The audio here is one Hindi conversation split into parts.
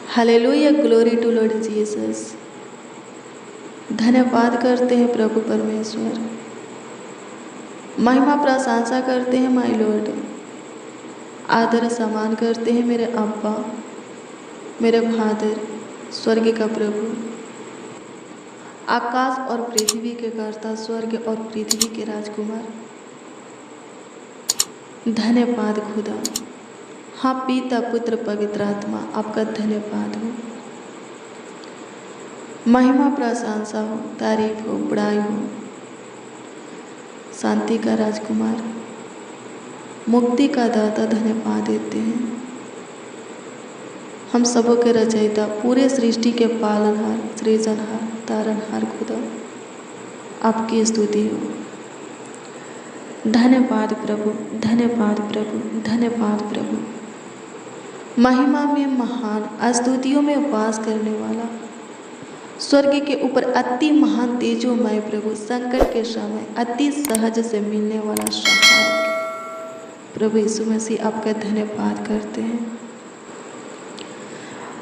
Hallelujah, glory to Lord Jesus. धन्यवाद करते हैं प्रभु परमेश्वर, महिमा प्रशंसा करते हैं माय लॉर्ड, आदर सम्मान करते हैं मेरे अब्बा, मेरे फादर, स्वर्ग का प्रभु, आकाश और पृथ्वी के कर्ता, स्वर्ग और पृथ्वी के राजकुमार। धन्यवाद खुदा। हाँ पिता पुत्र पवित्र आत्मा, आपका धन्यवाद हो, महिमा प्रशंसा हो, तारीफ हो, बड़ाई हो। शांति का राजकुमार, मुक्ति का दाता, धन्यवाद देते हैं। हम सबों के रचयिता, पूरे सृष्टि के पालनहार, सृजनहार, तारनहार खुदा, आपकी स्तुति हो। धन्यवाद प्रभु, धन्यवाद प्रभु, धन्यवाद प्रभु। महिमा में महान, स्तुतियों में वास करने वाला, स्वर्ग के ऊपर अति महान तेजोमय प्रभु, संकट के समय अति सहज से मिलने वाला सहायक प्रभु यीशु मसीह, आपका धन्यवाद करते हैं,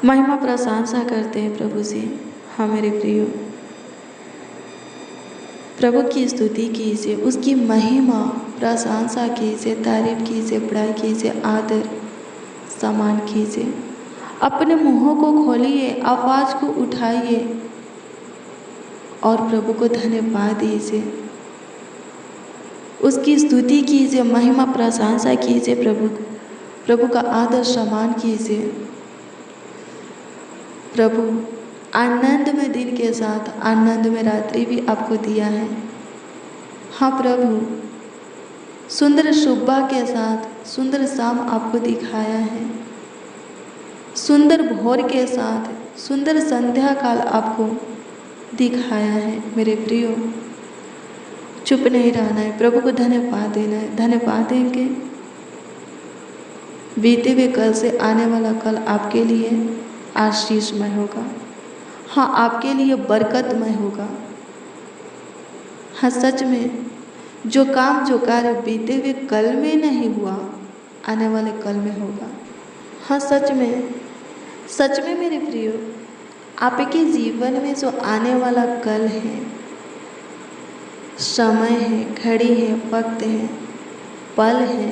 महिमा प्रशंसा करते हैं प्रभु से। हाँ मेरे प्रियो, प्रभु की स्तुति कीजिए, उसकी महिमा प्रशंसा कीजिए, तारीफ कीजिए, बड़ाई कीजिए, आदर सम्मान कीजिए। अपने मुंहों को खोलिए, आवाज को उठाइए और प्रभु को धन्यवाद दीजिए, उसकी स्तुति कीजिए, महिमा प्रशंसा कीजिए, प्रभु का आदर सम्मान कीजिए। प्रभु आनंद में दिन के साथ आनंद में रात्रि भी आपको दिया है। हाँ प्रभु, सुंदर सुबह के साथ सुंदर शाम आपको दिखाया है, सुंदर भोर के साथ सुंदर संध्या काल आपको दिखाया है। मेरे प्रियो, चुप नहीं रहना है, प्रभु को धन्यवाद देना है। धन्यवाद देंगे, बीते हुए कल से आने वाला कल आपके लिए आशीषमय होगा। हाँ, आपके लिए बरकतमय होगा। हाँ, सच में जो काम जो कार्य बीते हुए कल में नहीं हुआ, आने वाले कल में होगा। हाँ, सच में मेरे प्रियो, आपके जीवन में जो आने वाला कल है, समय है, घड़ी है, वक्त है, पल है,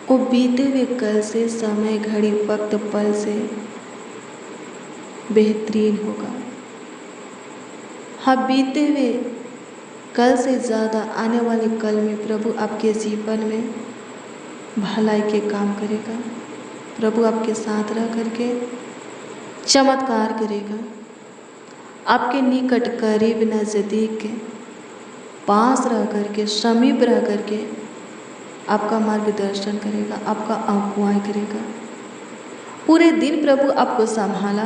वो बीते हुए कल से, समय, घड़ी, वक्त, पल से बेहतरीन होगा। हाँ, बीते हुए कल से ज़्यादा आने वाले कल में प्रभु आपके जीवन में भलाई के काम करेगा। प्रभु आपके साथ रह करके चमत्कार करेगा, आपके निकट, करीब, नज़दीक के पास रह करके, समीप रह करके आपका मार्गदर्शन करेगा, आपका अगुवाई करेगा। पूरे दिन प्रभु आपको संभाला,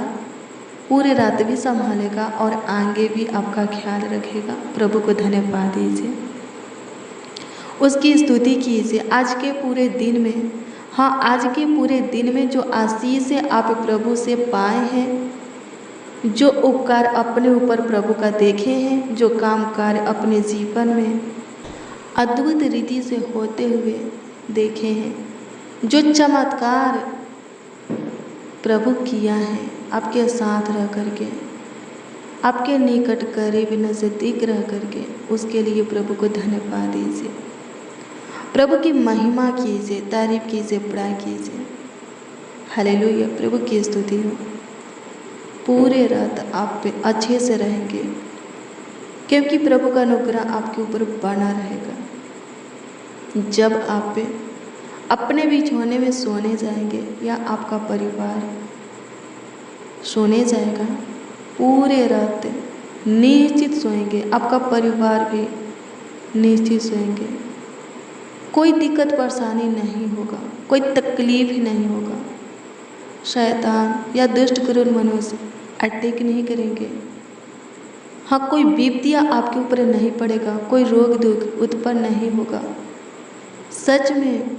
पूरे रात भी संभालेगा और आगे भी आपका ख्याल रखेगा। प्रभु को धन्यवाद दीजिए, उसकी स्तुति कीजिए। आज के पूरे दिन में, हाँ, आज के पूरे दिन में जो आशीष आप प्रभु से पाए हैं, जो उपकार अपने ऊपर प्रभु का देखे हैं, जो काम कार्य अपने जीवन में अद्भुत रीति से होते हुए देखे हैं, जो चमत्कार प्रभु किया है आपके साथ रह करके, आपके निकट, करीब, नज़दीक रह करके, उसके लिए प्रभु को धन्यवाद दीजिए। प्रभु की महिमा कीजिए, तारीफ कीजिए, बड़ाई कीजिए। हालेलुया, प्रभु की स्तुति हो। पूरे रात आप पे अच्छे से रहेंगे, क्योंकि प्रभु का अनुग्रह आपके ऊपर बना रहेगा। जब आप पे अपने बिछौने में सोने जाएंगे या आपका परिवार सोने जाएगा, पूरे रात निश्चित सोएंगे, आपका परिवार भी निश्चित सोएंगे। कोई दिक्कत परेशानी नहीं होगा, कोई तकलीफ ही नहीं होगा। शैतान या दुष्ट क्रूर मनुष्य अटैक नहीं करेंगे। हाँ, कोई विपत्तियाँ आपके ऊपर नहीं पड़ेगा, कोई रोग दुख उत्पन्न नहीं होगा। सच में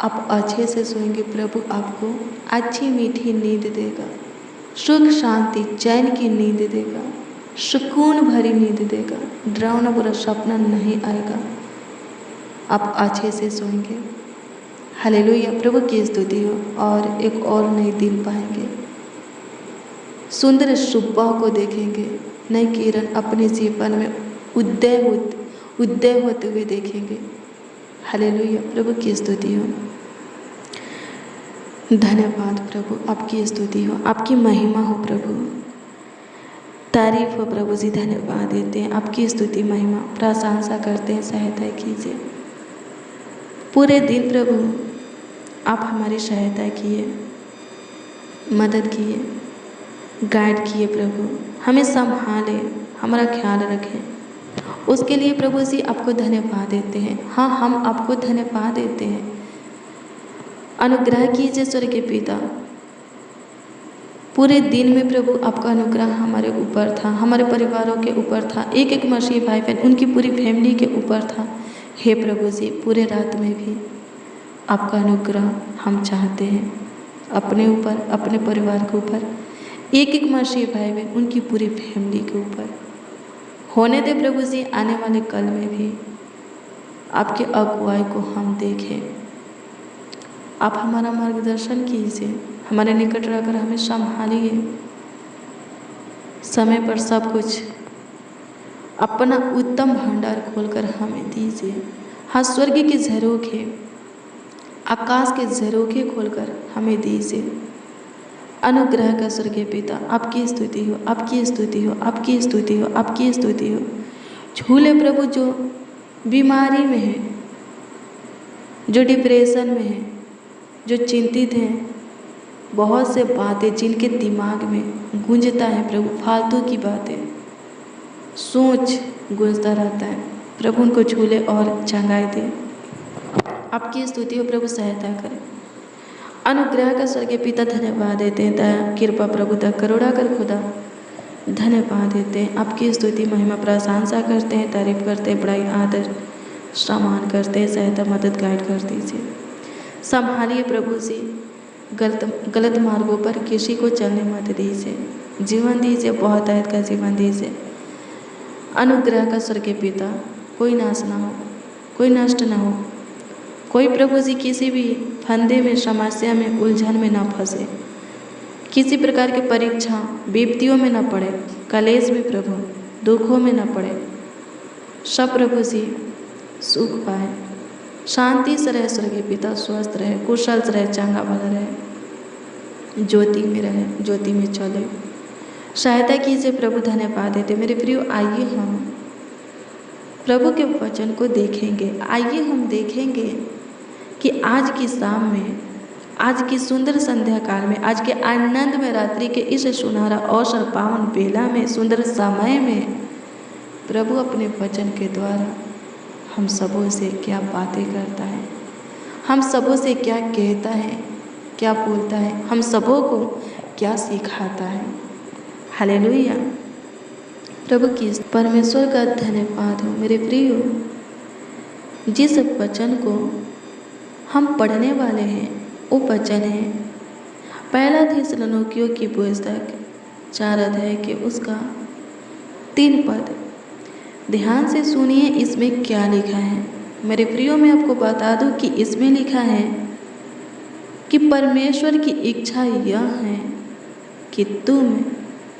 आप अच्छे से सोएंगे, प्रभु आपको अच्छी मीठी नींद देगा, सुख शांति चैन की नींद देगा, सुकून भरी नींद देगा, डरावना बुरा सपना नहीं आएगा। आप अच्छे से सोएंगे। हालेलुया, प्रभु की स्तुति हो। और एक और नई दिन पाएंगे, सुंदर सुबह को देखेंगे, नई किरण अपने जीवन में उदय होते हुए देखेंगे। हालेलुया, प्रभु की स्तुति हो। धन्यवाद प्रभु, आपकी स्तुति हो, आपकी महिमा हो प्रभु, तारीफ हो प्रभु जी। धन्यवाद देते हैं, आपकी स्तुति महिमा प्रशंसा करते हैं। सहायता कीजिए पूरे दिन प्रभु, आप हमारी सहायता किए, मदद किए, गाइड किए प्रभु, हमें संभाले, हमारा ख्याल रखें। उसके लिए प्रभु जी आपको धन्यवाद देते हैं। हाँ, हम आपको धन्यवाद देते हैं। अनुग्रह कीजिए स्वर्गीय पिता, पूरे दिन में प्रभु आपका अनुग्रह हमारे ऊपर था, हमारे परिवारों के ऊपर था, एक एक मसीह भाई बहन उनकी पूरी फैमिली के ऊपर था। हे प्रभु जी, पूरे रात में भी आपका अनुग्रह हम चाहते हैं अपने ऊपर, अपने परिवार के ऊपर, एक एक मसीह भाई बहन उनकी पूरी फैमिली के ऊपर होने दे प्रभु जी। आने वाले कल में भी आपके अगुवाई को हम देखें। आप हमारा मार्गदर्शन कीजिए, हमारे निकट रहकर हमें संभालिए, समय पर सब कुछ अपना उत्तम भंडार खोलकर हमें दीजिए। हाँ, स्वर्ग के झरोखे, आकाश के झरोखे खोलकर हमें दीजिए। अनुग्रह का स्वर्गीय पिता, आपकी स्तुति हो, आपकी स्तुति हो, आपकी स्तुति हो, आपकी स्तुति हो। झूले प्रभु जो बीमारी में है, जो डिप्रेशन में है, जो चिंतित हैं, बहुत से बातें जिनके दिमाग में गूंजता है प्रभु, फालतू की बातें, सोच गूंजता रहता है प्रभु, उनको झूले और चंगाई दे। आपकी स्तुति हो प्रभु, सहायता करें। अनुग्रह का स्वर्गीय पिता धन्यवाद देते हैं, दया कृपा प्रभु तक करुणा कर खुदा धन्यवाद देते हैं। आपकी स्तुति महिमा प्रशंसा करते हैं, तारीफ करते हैं, बड़ाई आदर सम्मान करते हैं। सहायता मदद गाइड कर दीजिए, संभालिए प्रभु जी। गलत मार्गों पर किसी को चलने मत दीजिए, जीवन दीजिए, बहुत आयत का जीवन दीजिए। अनुग्रह का स्वर्गीय पिता, कोई नाश ना हो, कोई नष्ट ना हो, कोई प्रभु जी किसी भी फंदे में, समस्या में, उलझन में ना फंसे, किसी प्रकार की परीक्षा विपत्तियों में ना पड़े, कलेश में प्रभु दुखों में ना पड़े। सब प्रभु जी सुख पाए, शांति से रहे स्वर्गीय पिता, स्वस्थ रहे, कुशल से रहे, चंगा भला रहे, ज्योति में रहे, ज्योति में चले। सहायता कीजिए प्रभु, धन्यवाद देते। मेरे प्रियो, आइए हम प्रभु के वचन को देखेंगे। आइए हम देखेंगे कि आज की शाम में, आज की सुंदर संध्या काल में, आज के आनंद में, रात्रि के इस सुनहरा अवसर पावन बेला में, सुंदर समय में प्रभु अपने वचन के द्वारा हम सबों से क्या बातें करता है, हम सबों से क्या कहता है, क्या बोलता है, हम सबों को क्या सिखाता है। हालेलुया, प्रभु की परमेश्वर का धन्यवाद हो। मेरे प्रियो, जिस वचन को हम पढ़ने वाले हैं वो वचन है पहला थिस्सलुनीकियों की पुस्तक 4 अध्याय के उसका 3 पद। ध्यान से सुनिए, इसमें क्या लिखा है। मेरे प्रियो, मैं आपको बता दूं कि इसमें लिखा है कि परमेश्वर की इच्छा यह है कि तुम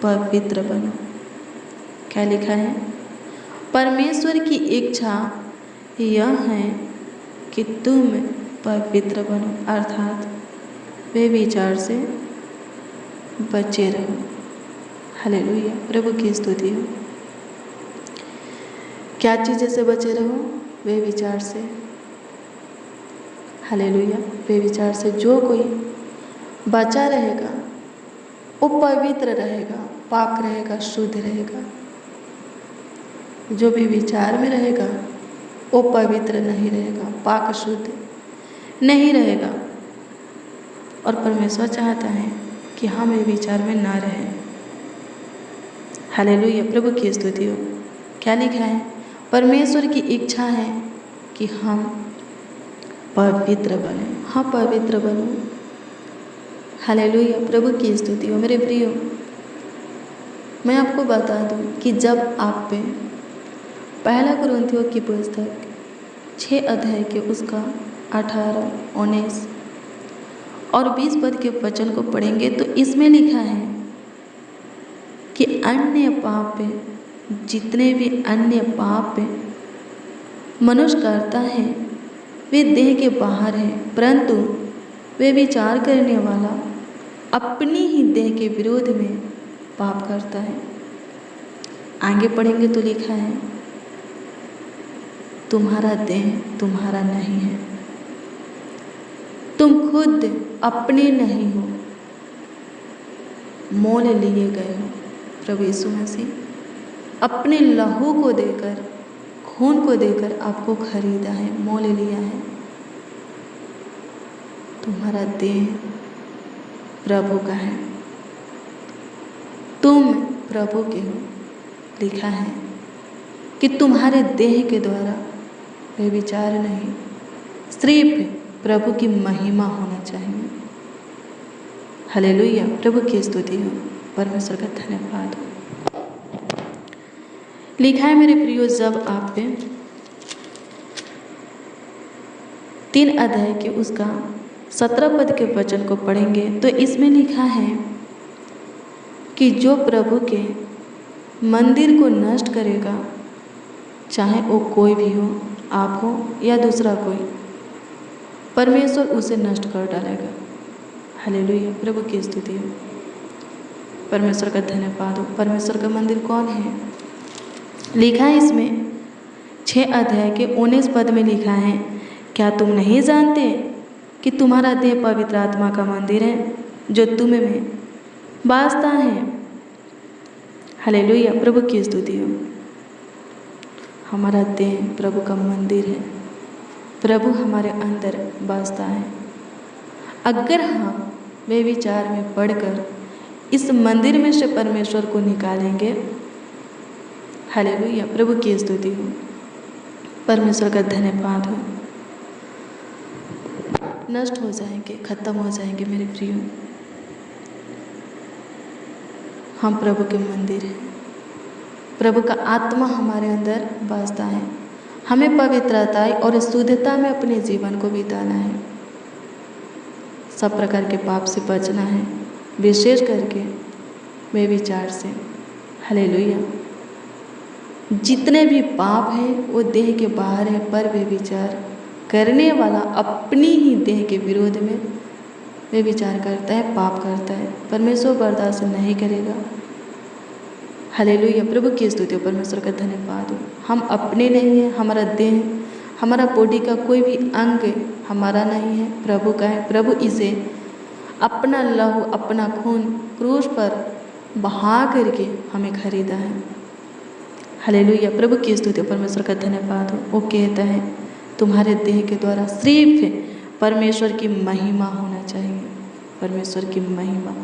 पवित्र बनो। क्या लिखा है? परमेश्वर की इच्छा यह है कि तुम पवित्र बनो, अर्थात वे विचार से बचे रहो। हालेलुया, प्रभु की स्तुति हो। क्या चीज़ें से बचे रहो? वे विचार से। हालेलुया, वे विचार से। जो कोई बचा रहेगा वो पवित्र रहेगा, पाक रहेगा, शुद्ध रहेगा। जो भी विचार में रहेगा वो पवित्र नहीं रहेगा, पाक शुद्ध नहीं रहेगा। और परमेश्वर चाहता है कि हम ये विचार में ना रहें। हालेलुया, प्रभु की स्तुति हो। क्या लिखा है? परमेश्वर की इच्छा है कि हम पवित्र बने। हाँ, पवित्र बनो। हालेलुया, प्रभु की स्तुति हो। मेरे प्रियो, मैं आपको बता दूं कि जब आप पे पहला कुरिन्थियों की पुस्तक 6 अध्याय के उसका 18, 19 और 20 पद के वचन को पढ़ेंगे तो इसमें लिखा है कि अन्य पाप, जितने भी अन्य पाप मनुष्य करता है वे देह के बाहर है, परंतु वे विचार करने वाला अपनी ही देह के विरोध में पाप करता है। आगे पढ़ेंगे तो लिखा है तुम्हारा देह तुम्हारा नहीं है, तुम खुद अपने नहीं हो, मोल लिए गए हो। प्रभु यीशु मसीह अपने लहू को देकर, खून को देकर आपको खरीदा है, मोल लिया है। तुम्हारा देह प्रभु का है, तुम प्रभु के हो। लिखा है कि तुम्हारे देह के द्वारा व्यभिचार नहीं, सिर्फ प्रभु की महिमा होना चाहिए। हालेलुया, प्रभु की स्तुति हो, परमेश्वर का धन्यवाद हो। लिखा है मेरे प्रियो, जब आप 3 अध्याय के उसका 17 पद के वचन को पढ़ेंगे तो इसमें लिखा है कि जो प्रभु के मंदिर को नष्ट करेगा, चाहे वो कोई भी हो, आप हो या दूसरा कोई, परमेश्वर उसे नष्ट कर डालेगा। हालेलुया, प्रभु की स्तुति हो, परमेश्वर का धन्यवाद हो। परमेश्वर का मंदिर कौन है? लिखा है इसमें 6 अध्याय के 19 पद में लिखा है, क्या तुम नहीं जानते कि तुम्हारा देह पवित्र आत्मा का मंदिर है जो तुम में वासता है। हालेलुया, प्रभु की स्तुति हो। हमारा देह प्रभु का मंदिर है, प्रभु हमारे अंदर वासता है। अगर हम व्यभिचार में पढ़कर इस मंदिर में से परमेश्वर को निकालेंगे, हालेलुया, प्रभु की स्तुति हो, परमेश्वर का धन्यवाद हो, नष्ट हो जाएंगे, खत्म हो जाएंगे मेरे प्रियो। हम प्रभु के मंदिर हैं, प्रभु का आत्मा हमारे अंदर वासता है। हमें पवित्रता और शुद्धता में अपने जीवन को बिताना है, सब प्रकार के पाप से बचना है, विशेष करके व्यभिचार से। हालेलुया, जितने भी पाप हैं वो देह के बाहर है, पर व्यभिचार करने वाला अपनी ही देह के विरोध में व्यभिचार करता है, पाप करता है, परमेश्वर बर्दाश्त नहीं करेगा। हालेलुया, प्रभु की स्तुति हो, परमेश्वर का धन्यवाद हो। हम अपने नहीं हैं, हमारा देह, हमारा बॉडी का कोई भी अंग हमारा नहीं है, प्रभु का है। प्रभु इसे अपना लहू, अपना खून क्रूस पर बहा करके हमें खरीदा है। हालेलुया, प्रभु की स्तुति, परमेश्वर का धन्यवाद हो। वो कहता है तुम्हारे देह के द्वारा सिर्फ परमेश्वर की महिमा होना चाहिए, परमेश्वर की महिमा।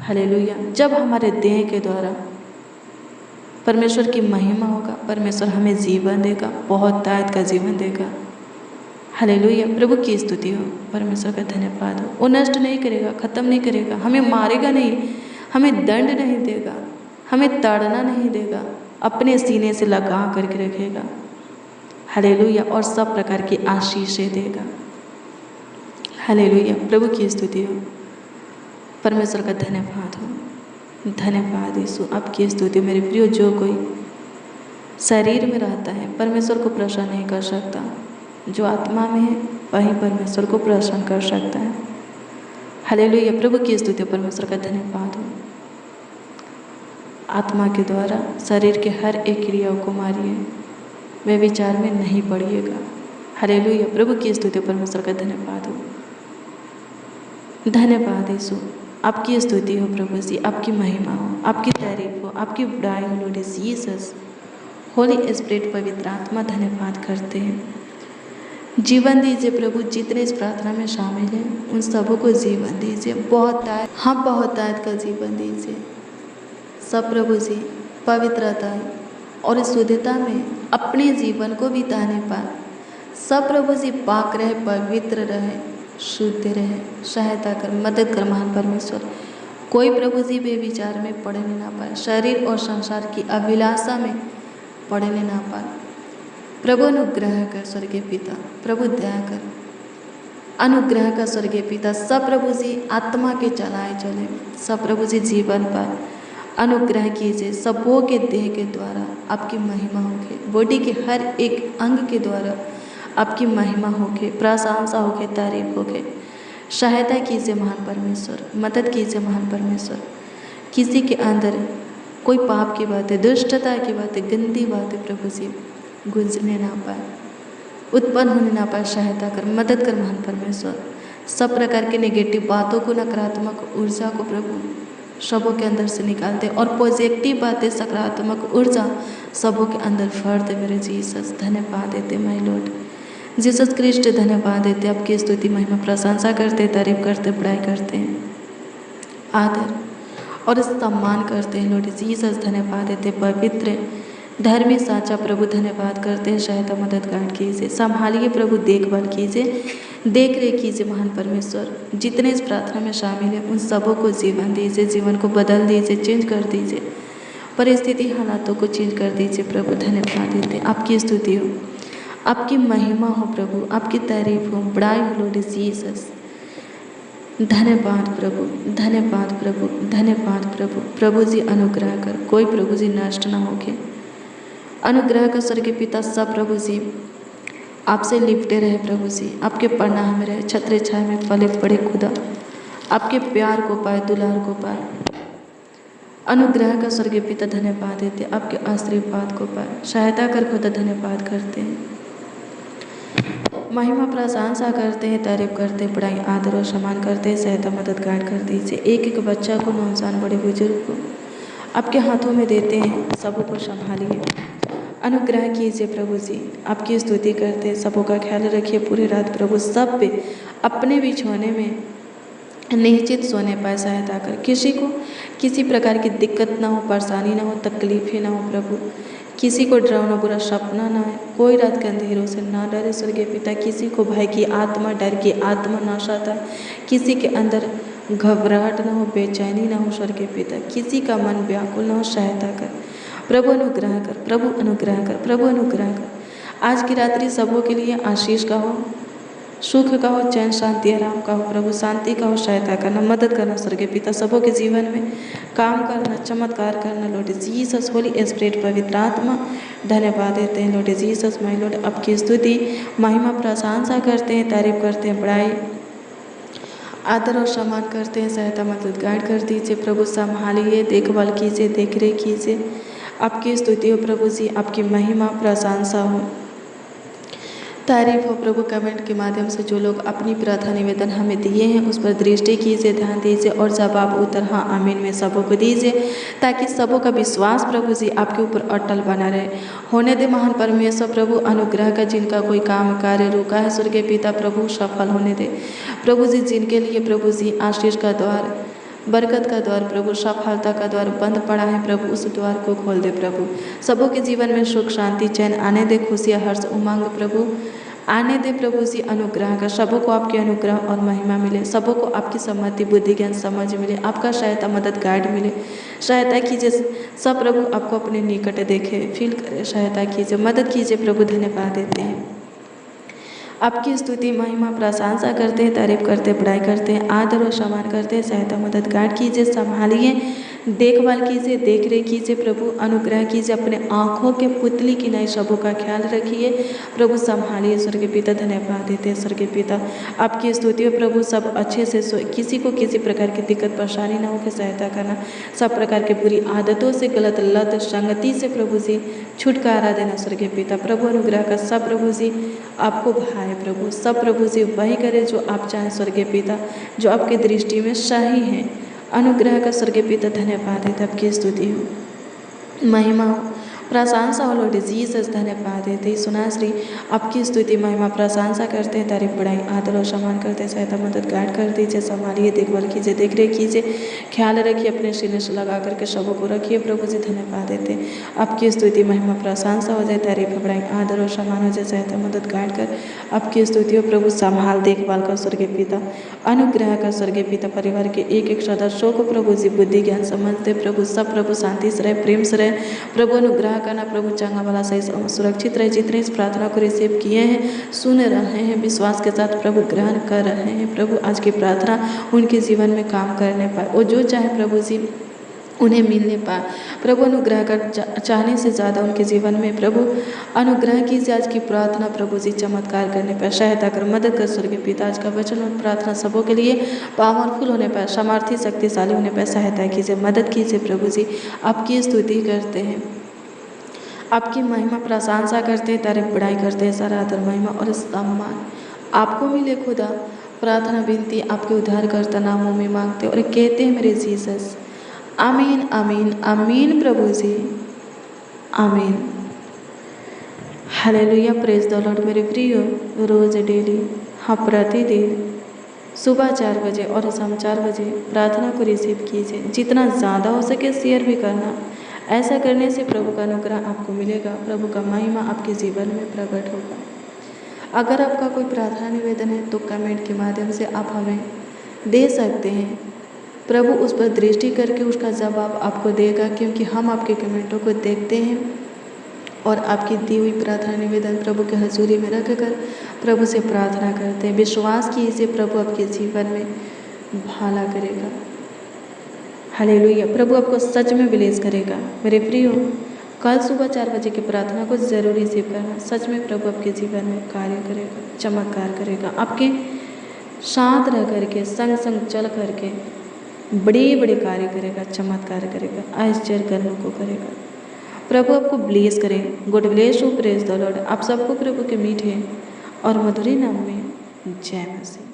हालेलुया, जब हमारे देह के द्वारा परमेश्वर की महिमा होगा, परमेश्वर हमें जीवन देगा, बहुत ताकत का जीवन देगा। हालेलुया, प्रभु की स्तुति हो, परमेश्वर का धन्यवाद हो। वो नष्ट नहीं करेगा, ख़त्म नहीं करेगा, हमें मारेगा नहीं, हमें दंड नहीं देगा, हमें ताड़ना नहीं देगा, अपने सीने से लगा करके रखेगा। हालेलुया, और सब प्रकार की आशीषें देगा। हालेलुया, प्रभु की स्तुति हो, परमेश्वर का धन्यवाद हो। धन्यवाद यीशु, आपकी स्तुति। मेरे प्रियो, जो कोई शरीर में रहता है परमेश्वर को प्रसन्न नहीं कर सकता, जो आत्मा में है वही परमेश्वर को प्रसन्न कर सकता है। हालेलुया, प्रभु की स्तुति, परमेश्वर का धन्यवाद हो। आत्मा के द्वारा शरीर के हर एक क्रियाओं को मारिए, वे विचार में नहीं पड़िएगा। हालेलुया, प्रभु की स्तुति, परमेश्वर का धन्यवाद हो। धन्यवाद यीशु, आपकी स्तुति हो प्रभु जी, आपकी महिमा हो, आपकी तारीफ हो, आपकी बड़ाई हो लॉर्ड जीसस। होली स्पिरिट, पवित्र आत्मा, धन्यवाद करते हैं। जीवन दीजिए प्रभु, जितने इस प्रार्थना में शामिल हैं उन सबों को जीवन दीजिए, बहुत ताकत का जीवन दीजिए। सब प्रभु जी पवित्रता और शुद्धता में अपने जीवन को बिताने पाए, सब प्रभु जी पाक रहे, पवित्र रहे, शुद्ध रहे, सहायता कर, मदद कर महान परमेश्वर। कोई प्रभु जी बेविचार में पड़ने ना पाए, शरीर और संसार की अभिलाषा में पड़ने ना पाए। प्रभु अनुग्रह कर स्वर्गीय पिता, प्रभु दया कर, अनुग्रह का स्वर्गीय पिता। सब प्रभु जी आत्मा के चलाए चले, सब प्रभु जी जीवन पर अनुग्रह कीजिए। सबों के देह के द्वारा आपकी महिमा होके, बॉडी के हर एक अंग के द्वारा आपकी महिमा होके, प्रशंसा होके, तारीफ होके। सहायता कीजिए महान परमेश्वर, मदद कीजिए महान परमेश्वर। किसी के अंदर कोई पाप की बातें, दुष्टता की बातें, गंदी बातें प्रभु जी गुंजने ना पाए, उत्पन्न होने ना पाए। सहायता कर, मदद कर महान परमेश्वर। सब प्रकार के नेगेटिव बातों को, नकारात्मक ऊर्जा को प्रभु सबों के अंदर से निकाल दे और पॉजिटिव बातें, सकारात्मक ऊर्जा सबों के अंदर भर दे। मेरे जीसस धन्यवाद देते माय लॉर्ड, जीसस क्रिस्ट धन्यवाद देते। आपकी स्तुति महिमा प्रशंसा करते, तारीफ करते, बड़ाई करते हैं, आदर और सम्मान करते हैं। लॉर्ड जीसस धन्यवाद देते। पवित्र धर्मी साचा प्रभु धन्यवाद करते हैं। सहायता मदद गाइड कीजिए, संभालिए प्रभु, देखभाल कीजिए, देख रेख कीजिए महान परमेश्वर। जितने इस प्रार्थना में शामिल हैं उन सबों को जीवन दीजिए, जीवन को बदल दीजिए, चेंज कर दीजिए, परिस्थिति हालातों को चेंज कर दीजिए प्रभु। धन्यवाद देते। आपकी स्तुति हो, आपकी महिमा हो प्रभु, आपकी तारीफ हो, बड़ाई हो लॉर्ड जीसस। धन्यवाद प्रभु, धन्यवाद प्रभु, धन्यवाद प्रभु। प्रभु जी अनुग्रह कर, कोई प्रभु जी नष्ट ना होके। अनुग्रह कर स्वर्गीय पिता, सब प्रभु जी आपसे लिपटे रहे प्रभु जी, आपके पनाह में रहे, छत्र छाया में पले पड़े खुदा, आपके प्यार को पाए, दुलार को पाए। अनुग्रह का स्वर्गीय पिता धन्यवाद देते, आपके आशीर्वाद को पाए। सहायता कर खुदा, धन्यवाद करते हैं, महिमा प्रशंसा करते हैं, तारीफ करते हैं, बड़ाई आदर और सम्मान करते हैं। सहायता मदद गाइड कर दीजिए। एक एक बच्चा को, नौजवान बड़े बुजुर्ग को आपके हाथों में देते हैं, सबों को संभालिए, अनुग्रह कीजिए प्रभु जी। आपकी स्तुति करते हैं, सबों का ख्याल रखिए पूरी रात प्रभु। सब पे अपने बिछौने में निश्चित सोने पाए। सहायता कर, किसी को किसी प्रकार की दिक्कत ना हो, परेशानी ना हो, तकलीफें ना हो प्रभु। किसी को डरावना बुरा सपना ना है, कोई रात के अंधेरों से ना डरे स्वर्गीय पिता। किसी को भय की आत्मा, डर की आत्मा ना सता, किसी के अंदर घबराहट ना हो, बेचैनी ना हो स्वर्गीय पिता। किसी का मन व्याकुल ना हो। सहायता कर प्रभु, अनुग्रह कर प्रभु, अनुग्रह कर प्रभु, अनुग्रह कर। आज की रात्रि सबों के लिए आशीष का हो, सुख का हो, चैन शांति आराम का हो प्रभु, शांति का हो। सहायता करना, मदद करना स्वर्गीय पिता, सबों के जीवन में काम करना, चमत्कार करना लॉर्ड जीसस। होली स्पिरिट, पवित्र आत्मा धन्यवाद देते हैं लॉर्ड जीसस माय लॉर्ड। आपकी स्तुति महिमा प्रशंसा करते हैं, तारीफ करते हैं, बड़ाई आदर और सम्मान करते हैं। सहायता मदद गाइड कर दीजिए प्रभु, संभालिए, देखभाल कीजिए, देख रेख कीजिए। आपकी स्तुति हो प्रभु जी, आपकी महिमा प्रशंसा हो, तारीफ हो प्रभु। कमेंट के माध्यम से जो लोग अपनी प्रार्थना निवेदन हमें दिए हैं उस पर दृष्टि कीजिए, ध्यान दीजिए और जवाब उत्तर हाँ आमीन में सबों को दीजिए, ताकि सबों का विश्वास प्रभु जी आपके ऊपर अटल बना रहे। होने दे महान परमेश्वर प्रभु, अनुग्रह का जिनका कोई काम कार्य रुका है स्वर्गीय पिता प्रभु सफल होने दे प्रभु जी। जिनके लिए प्रभु जी आशीष का द्वार, बरकत का द्वार प्रभु, सफलता का द्वार बंद पड़ा है प्रभु, उस द्वार को खोल दे प्रभु। सबों के जीवन में सुख शांति चैन आने दे, खुशियाँ हर्ष उमंग प्रभु आने दे प्रभु जी। अनुग्रह का सबों को आपके अनुग्रह और महिमा मिले, सबों को आपकी सम्मति बुद्धि ज्ञान समझ मिले, आपका सहायता मदद गाइड मिले। सहायता कीजिए सब प्रभु, आपको अपने निकट देखे, फील करे। सहायता कीजिए, मदद कीजिए प्रभु, धन्यवाद देते हैं। आपकी स्तुति महिमा प्रशंसा करते हैं, तारीफ करते हैं, बड़ाई करते हैं, आदर और सम्मान करते हैं। सहायता मदद गाइड कीजिए, संभालिए, देखभाल कीजिए, देख रेख कीजिए प्रभु। अनुग्रह कीजिए, अपने आँखों के पुतली की नई सबों का ख्याल रखिए प्रभु, संभालिए स्वर्गीय पिता। धन्यवाद देते हैं स्वर्गीय पिता, आपकी स्तुति हो प्रभु। सब अच्छे से किसी को किसी प्रकार की दिक्कत परेशानी ना हो के सहायता करना। सब प्रकार की बुरी आदतों से, गलत लत संगति से प्रभु जी छुटकारा देना स्वर्गीय पिता प्रभु। अनुग्रह का सब प्रभु जी आपको भाए प्रभु, सब प्रभु जी वही करे जो आप चाहें स्वर्गीय पिता, जो आपकी दृष्टि में सही है। अनुग्रह का स्वर्गीय पिता धन्यवाद देते, आपकी स्तुति हो, महिमा हो, प्रशंसा हो लॉर्ड जीसस। धन्यवाद देते सुना श्री, आपकी स्तुति महिमा प्रशंसा करते हैं, तारीफ बड़ाई आदर और सम्मान करते हैं। सहायता मदद गाइड कर दीजिए, संभालिए, देखभाल कीजिए, देख रेख कीजिए, ख्याल रखिए, अपने सीने से लगा करके सबों को रखिए प्रभु जी। धन्यवाद देते आपकी स्तुति महिमा प्रशंसा हो जाए, तारीफ बड़ाई आदर और सम्मान हो जाए। सहायता मदद गाइड कर आपकी स्तुति हो प्रभु, संभाल देखभाल कर स्वर्गीय पिता। अनुग्रह का स्वर्गीय पिता, परिवार के एक एक सदस्यों को प्रभु जी बुद्धि ज्ञान समझते प्रभु, सब प्रभु शांति से रहे, प्रेम से रहे प्रभु। अनुग्रह प्रार्थना करना, प्रभु चंगा भला सही सुरक्षित रहे। जितने इस प्रार्थना को रिसीव किए हैं, सुन रहे हैं, विश्वास के साथ प्रभु ग्रहण कर रहे हैं, प्रभु आज की प्रार्थना उनके जीवन में काम करने पाए। वो जो चाहे प्रभु जी उन्हें मिलने पाए। प्रभु अनुग्रह कर चाहने से ज़्यादा उनके जीवन में प्रभु अनुग्रह कीजिए। आज की प्रार्थना प्रभु जी चमत्कार करने पर सहायता कर, मदद कर। स्वर्गीय पिता, आज का वचन और प्रार्थना सबों के लिए पावरफुल होने पर, सामर्थ्य शक्तिशाली होने पर सहायता कीजिए, मदद कीजिए। प्रभु जी आपकी स्तुति करते हैं, आपकी महिमा प्रशंसा करते हैं, तारीफ बढ़ाई करते हैं। सारा आदर महिमा और सम्मान आपको मिले खुदा। प्रार्थना विनती आपके उद्धारकर्ता नामों में मांगते और कहते हैं मेरे जीसस, आमीन आमीन आमीन। प्रभु जी आमीन। Hallelujah, praise the Lord. मेरे प्रियो, रोज़ डेली हाँ प्रतिदिन सुबह 4 बजे और शाम 4 बजे प्रार्थना को रिसीव कीजिए। जितना ज़्यादा हो सके शेयर भी करना। ऐसा करने से प्रभु का अनुग्रह आपको मिलेगा, प्रभु का महिमा आपके जीवन में प्रकट होगा। अगर आपका कोई प्रार्थना निवेदन है तो कमेंट के माध्यम से आप हमें दे सकते हैं। प्रभु उस पर दृष्टि करके उसका जवाब आपको देगा, क्योंकि हम आपके कमेंटों को देखते हैं और आपकी दी हुई प्रार्थना निवेदन प्रभु के हजूरी में रखकर प्रभु से प्रार्थना करते हैं। विश्वास कीजिए, प्रभु आपके जीवन में भला करेगा। हालेलुया, प्रभु आपको सच में ब्लेस करेगा। मेरे प्रियो, कल सुबह 4 बजे की प्रार्थना को ज़रूर रिसीव करना। सच में प्रभु आपके जीवन में कार्य करेगा, चमत्कार करेगा, आपके साथ रह करके, संग संग चल करके बड़े बड़े कार्य करेगा, चमत्कार करेगा, आश्चर्य कर्मों को करेगा। प्रभु आपको ब्लेस करे। God bless you, praise the Lord. आप सबको प्रभु के मीठे और मधुर नाम में जय मसीह।